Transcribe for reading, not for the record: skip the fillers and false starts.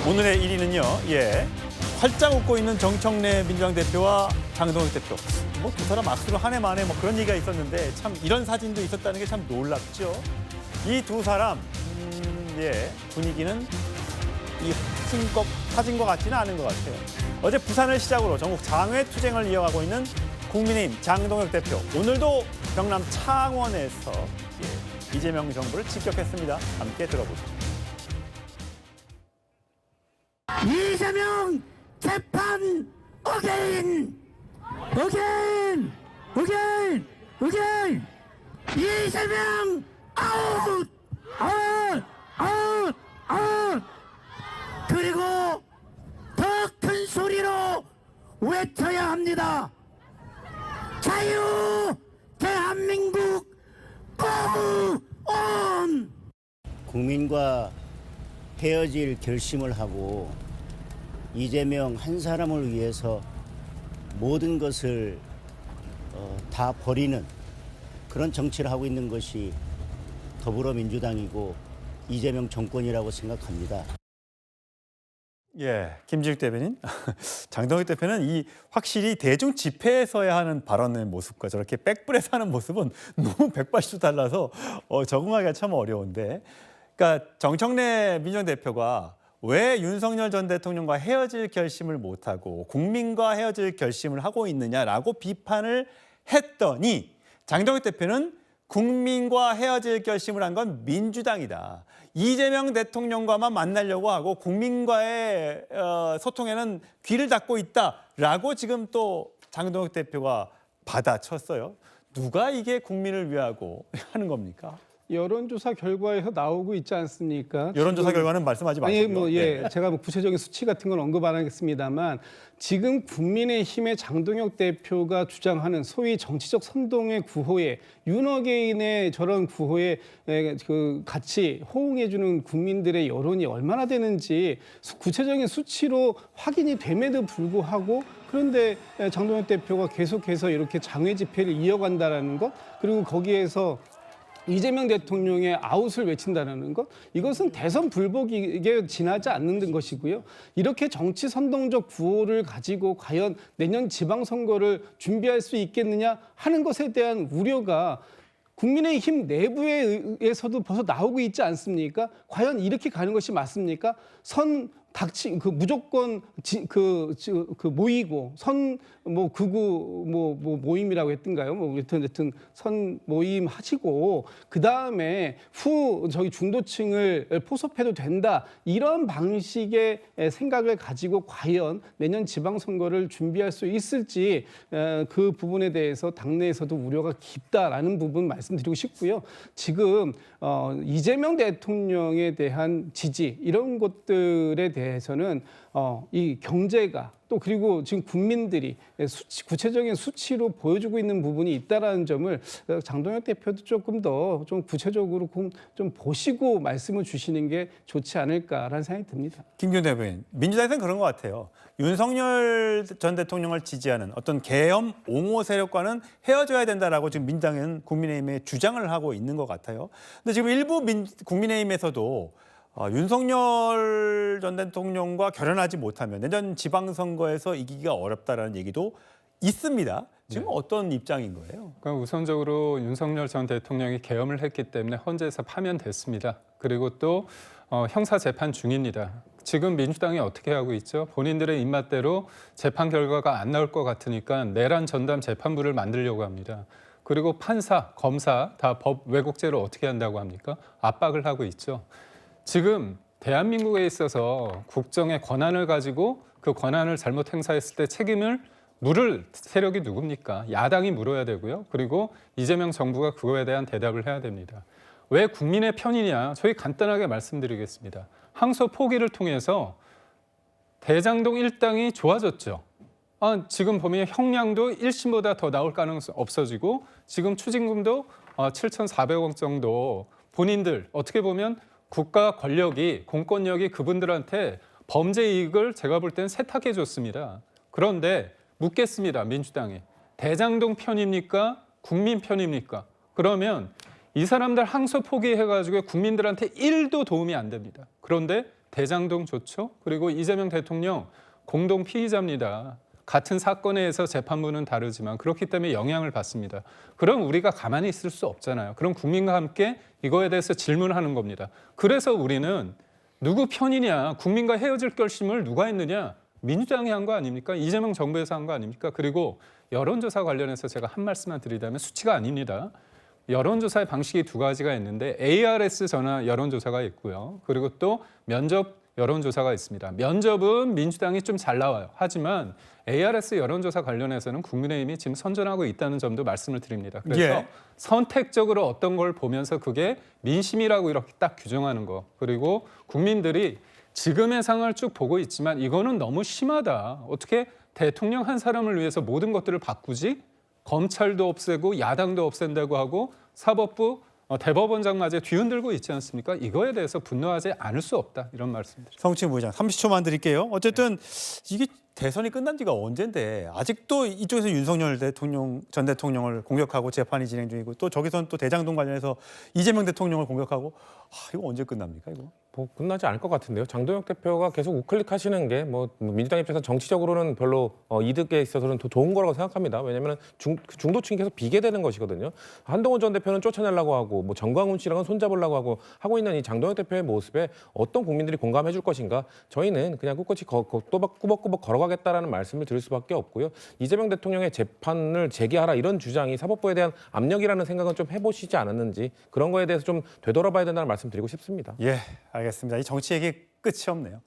오늘의 1위는요. 활짝 웃고 있는 정청래 민주당 대표와 장동혁 대표. 뭐 두 사람 악수로 한 해 만에 뭐 그런 얘기가 있었는데 참 이런 사진도 있었다는 게 참 놀랍죠. 이 두 사람 분위기는 이 사진과 같지는 않은 것 같아요. 어제 부산을 시작으로 전국 장외 투쟁을 이어가고 있는 국민의힘 장동혁 대표. 오늘도 경남 창원에서 이재명 정부를 직격했습니다. 함께 들어보시죠. 이재명 재판 어게인! 어게인! 어게인! 어게인! 이재명 아웃! 아웃! 아웃! 아웃! 그리고 더 큰 소리로 외쳐야 합니다. 자유 대한민국 고무온! 국민과 헤어질 결심을 하고 이재명 한 사람을 위해서 모든 것을 다 버리는 그런 정치를 하고 있는 것이 더불어민주당이고 이재명 정권이라고 생각합니다. 김지욱 대변인. 장동혁 대표는 확실히 대중 집회에서야 하는 발언의 모습과 저렇게 백불에서 하는 모습은 너무 180도 달라서 적응하기가 참 어려운데. 그러니까 정청래 민주당 대표가 왜 윤석열 전 대통령과 헤어질 결심을 못하고 국민과 헤어질 결심을 하고 있느냐라고 비판을 했더니 장동혁 대표는 국민과 헤어질 결심을 한 건 민주당이다. 이재명 대통령과만 만나려고 하고 국민과의 소통에는 귀를 닫고 있다라고 지금 또 장동혁 대표가 받아쳤어요. 누가 이게 국민을 위하고 하는 겁니까? 여론조사 결과에서 나오고 있지 않습니까? 여론조사 결과는 말씀하지 마시고요. 아니, 제가 구체적인 수치 같은 건 언급 안 하겠습니다만 지금 국민의힘의 장동혁 대표가 주장하는 소위 정치적 선동의 구호에 윤어게인의 저런 구호에 같이 호응해주는 국민들의 여론이 얼마나 되는지 구체적인 수치로 확인이 됨에도 불구하고 그런데 장동혁 대표가 계속해서 이렇게 장외 집회를 이어간다는 것 그리고 거기에서 이재명 대통령의 아웃을 외친다는 것, 이것은 대선 불복이게 지나지 않는 것이고요. 이렇게 정치 선동적 구호를 가지고 과연 내년 지방선거를 준비할 수 있겠느냐 하는 것에 대한 우려가 국민의힘 내부에서도 벌써 나오고 있지 않습니까? 과연 이렇게 가는 것이 맞습니까? 무조건 모이고 극우 모임이라고 했던가요? 여튼 선 모임 하시고 그 다음에 중도층을 포섭해도 된다 이런 방식의 생각을 가지고 과연 내년 지방선거를 준비할 수 있을지 그 부분에 대해서 당내에서도 우려가 깊다라는 부분 말씀드리고 싶고요. 지금 이재명 대통령에 대한 지지 이런 것들에 대해서는 이 경제가 또 그리고 지금 국민들이 구체적인 수치로 보여주고 있는 부분이 있다라는 점을 장동혁 대표도 조금 더 좀 구체적으로 좀 보시고 말씀을 주시는 게 좋지 않을까라는 생각이 듭니다. 김기현 대변인, 민주당에서는 그런 것 같아요. 윤석열 전 대통령을 지지하는 어떤 계엄 옹호 세력과는 헤어져야 된다라고 지금 민주당은 국민의힘에 주장을 하고 있는 것 같아요. 근데 지금 일부 국민의힘에서도 윤석열 전 대통령과 결연하지 못하면 내년 지방선거에서 이기기가 어렵다라는 얘기도 있습니다. 지금 어떤 입장인 거예요? 그러니까 우선적으로 윤석열 전 대통령이 계엄을 했기 때문에 헌재에서 파면됐습니다. 그리고 또 형사 재판 중입니다. 지금 민주당이 어떻게 하고 있죠? 본인들의 입맛대로 재판 결과가 안 나올 것 같으니까 내란 전담 재판부를 만들려고 합니다. 그리고 판사, 검사 다 법 왜곡죄를 어떻게 한다고 합니까? 압박을 하고 있죠. 지금 대한민국에 있어서 국정의 권한을 가지고 그 권한을 잘못 행사했을 때 책임을 물을 세력이 누굽니까? 야당이 물어야 되고요. 그리고 이재명 정부가 그거에 대한 대답을 해야 됩니다. 왜 국민의 편이냐? 저희 간단하게 말씀드리겠습니다. 항소 포기를 통해서 대장동 일당이 좋아졌죠. 지금 보면 형량도 1심보다 더 나올 가능성이 없어지고 지금 추징금도 7,400억 정도 본인들 어떻게 보면 국가 권력이 공권력이 그분들한테 범죄 이익을 제가 볼 때는 세탁해 줬습니다. 그런데 묻겠습니다. 민주당에. 대장동 편입니까? 국민 편입니까? 그러면 이 사람들 항소 포기해가지고 국민들한테 1도 도움이 안 됩니다. 그런데 대장동 좋죠? 그리고 이재명 대통령 공동 피의자입니다. 같은 사건에 의해서 재판부는 다르지만 그렇기 때문에 영향을 받습니다. 그럼 우리가 가만히 있을 수 없잖아요. 그럼 국민과 함께 이거에 대해서 질문하는 겁니다. 그래서 우리는 누구 편이냐, 국민과 헤어질 결심을 누가 했느냐, 민주당이 한 거 아닙니까? 이재명 정부에서 한 거 아닙니까? 그리고 여론조사 관련해서 제가 한 말씀만 드리자면 수치가 아닙니다. 여론조사의 방식이 두 가지가 있는데 ARS 전화 여론조사가 있고요. 그리고 또 면접 여론조사가 있습니다. 면접은 민주당이 좀 잘 나와요. 하지만 ARS 여론조사 관련해서는 국민의힘이 지금 선전하고 있다는 점도 말씀을 드립니다. 그래서 예. 선택적으로 어떤 걸 보면서 그게 민심이라고 이렇게 딱 규정하는 거. 그리고 국민들이 지금의 상황을 쭉 보고 있지만 이거는 너무 심하다. 어떻게 대통령 한 사람을 위해서 모든 것들을 바꾸지? 검찰도 없애고 야당도 없앤다고 하고 사법부 대법원장마저 뒤흔들고 있지 않습니까? 이거에 대해서 분노하지 않을 수 없다. 이런 말씀드립니다. 성추인 부의장 30초만 드릴게요. 어쨌든 이게 대선이 끝난 지가 언젠데 아직도 이쪽에서 윤석열 전 대통령을 공격하고 재판이 진행 중이고 또 저기서는 또 대장동 관련해서 이재명 대통령을 공격하고 이거 언제 끝납니까 이거? 뭐 끝나지 않을 것 같은데요. 장동혁 대표가 계속 우클릭 하시는 게 뭐 민주당 입장에서 정치적으로는 별로 이득에 있어서는 더 좋은 거라고 생각합니다. 왜냐하면 중도층이 계속 비게 되는 것이거든요. 한동훈 전 대표는 쫓아내려고 하고 뭐 정광훈 씨랑은 손잡으려고 하고 있는 이 장동혁 대표의 모습에 어떤 국민들이 공감해 줄 것인가? 저희는 그냥 꿋꿋이 꾸벅꾸벅 걸어가겠다라는 말씀을 드릴 수밖에 없고요. 이재명 대통령의 재판을 재개하라 이런 주장이 사법부에 대한 압력이라는 생각은 좀 해보시지 않았는지 그런 거에 대해서 좀 되돌아봐야 된다는 말씀 드리고 싶습니다. 예, 알겠습니다. 이 정치 얘기 끝이 없네요.